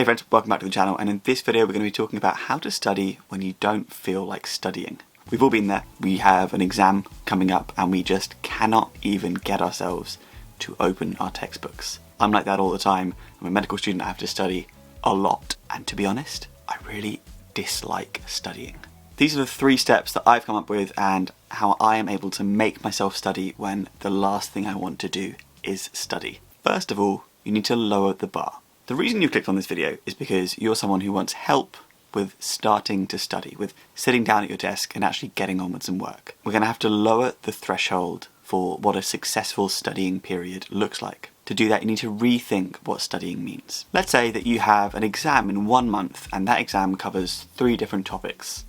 Hey friends, welcome back to the channel, and in this video we're going to be talking about how to study when you don't feel like studying. We've all been there. We have an exam coming up and we just cannot even get ourselves to open our textbooks. I'm like that all the time. I'm a medical student, I have to study a lot, and to be honest, I really dislike studying. These are the 3 steps that I've come up with and how I am able to make myself study when the last thing I want to do is study. First of all, you need to lower the bar. The reason you clicked on this video is because you're someone who wants help with starting to study, with sitting down at your desk and actually getting on with some work. We're going to have to lower the threshold for what a successful studying period looks like. To do that, you need to rethink what studying means. Let's say that you have an exam in 1 month and that exam covers 3 different topics.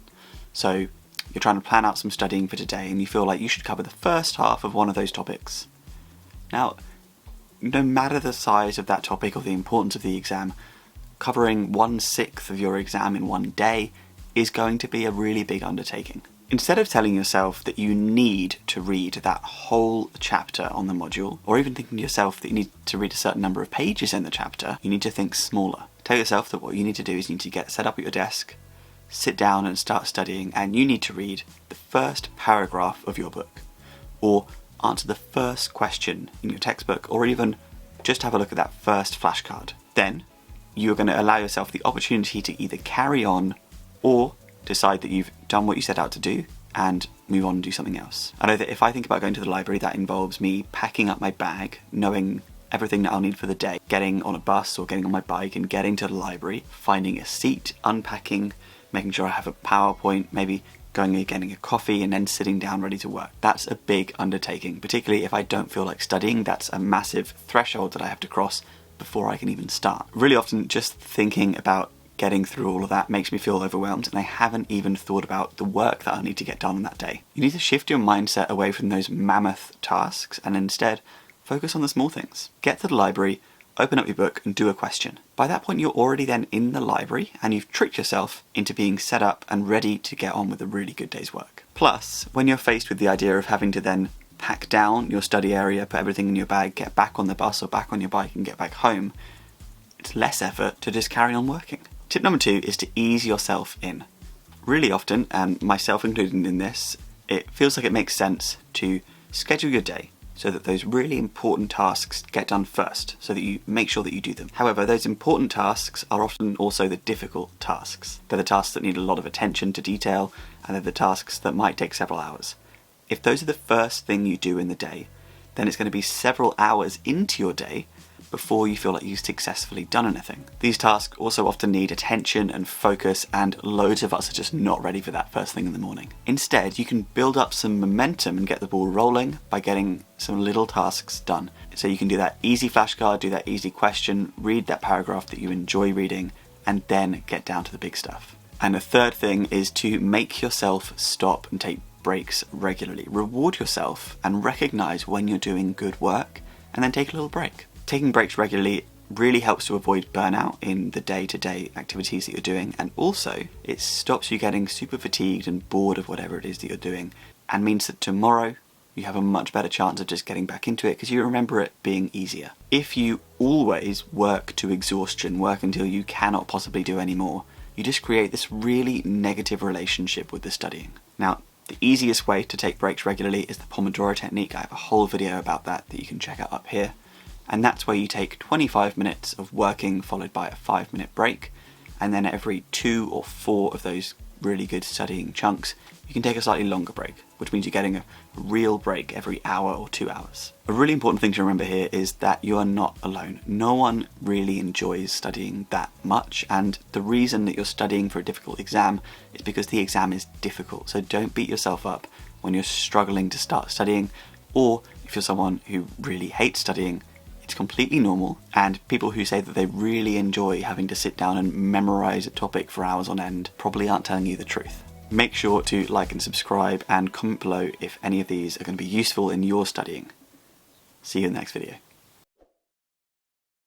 So you're trying to plan out some studying for today and you feel like you should cover the first half of one of those topics. Now, no matter the size of that topic or the importance of the exam, covering 1/6 of your exam in one day is going to be a really big undertaking. Instead of telling yourself that you need to read that whole chapter on the module, or even thinking to yourself that you need to read a certain number of pages in the chapter, you need to think smaller. Tell yourself that what you need to do is you need to get set up at your desk, sit down and start studying, and you need to read the first paragraph of your book, or answer the first question in your textbook, or even just have a look at that first flashcard. Then you're going to allow yourself the opportunity to either carry on or decide that you've done what you set out to do and move on and do something else. I know that if I think about going to the library, that involves me packing up my bag, knowing everything that I'll need for the day, getting on a bus or getting on my bike and getting to the library, finding a seat, unpacking, making sure I have a PowerPoint, maybe going and getting a coffee and then sitting down ready to work. That's a big undertaking, particularly if I don't feel like studying. That's a massive threshold that I have to cross before I can even start. Really often just thinking about getting through all of that makes me feel overwhelmed, and I haven't even thought about the work that I need to get done on that day. You need to shift your mindset away from those mammoth tasks and instead focus on the small things. Get to the library, open up your book and do a question. By that point, you're already then in the library and you've tricked yourself into being set up and ready to get on with a really good day's work. Plus, when you're faced with the idea of having to then pack down your study area, put everything in your bag, get back on the bus or back on your bike and get back home, it's less effort to just carry on working. Tip number 2 is to ease yourself in. Really often, and myself included in this, it feels like it makes sense to schedule your day so that those really important tasks get done first, so that you make sure that you do them. However, those important tasks are often also the difficult tasks. They're the tasks that need a lot of attention to detail, and they're the tasks that might take several hours. If those are the first thing you do in the day, then it's going to be several hours into your day before you feel like you've successfully done anything. These tasks also often need attention and focus, and loads of us are just not ready for that first thing in the morning. Instead, you can build up some momentum and get the ball rolling by getting some little tasks done. So you can do that easy flashcard, do that easy question, read that paragraph that you enjoy reading, and then get down to the big stuff. And the third thing is to make yourself stop and take breaks regularly. Reward yourself and recognize when you're doing good work, and then take a little break. Taking breaks regularly really helps to avoid burnout in the day-to-day activities that you're doing, and also it stops you getting super fatigued and bored of whatever it is that you're doing, and means that tomorrow you have a much better chance of just getting back into it because you remember it being easier. If you always work to exhaustion, work until you cannot possibly do any more, you just create this really negative relationship with the studying. Now, the easiest way to take breaks regularly is the Pomodoro technique. I have a whole video about that you can check out up here. And that's where you take 25 minutes of working followed by a 5-minute break, and then every 2 or 4 of those really good studying chunks, you can take a slightly longer break, which means you're getting a real break every hour or 2 hours. A really important thing to remember here is that you are not alone. No one really enjoys studying that much, and the reason that you're studying for a difficult exam is because the exam is difficult. So don't beat yourself up when you're struggling to start studying, or if you're someone who really hates studying, it's completely normal, and people who say that they really enjoy having to sit down and memorize a topic for hours on end probably aren't telling you the truth. Make sure to like and subscribe and comment below if any of these are going to be useful in your studying. See you in the next video.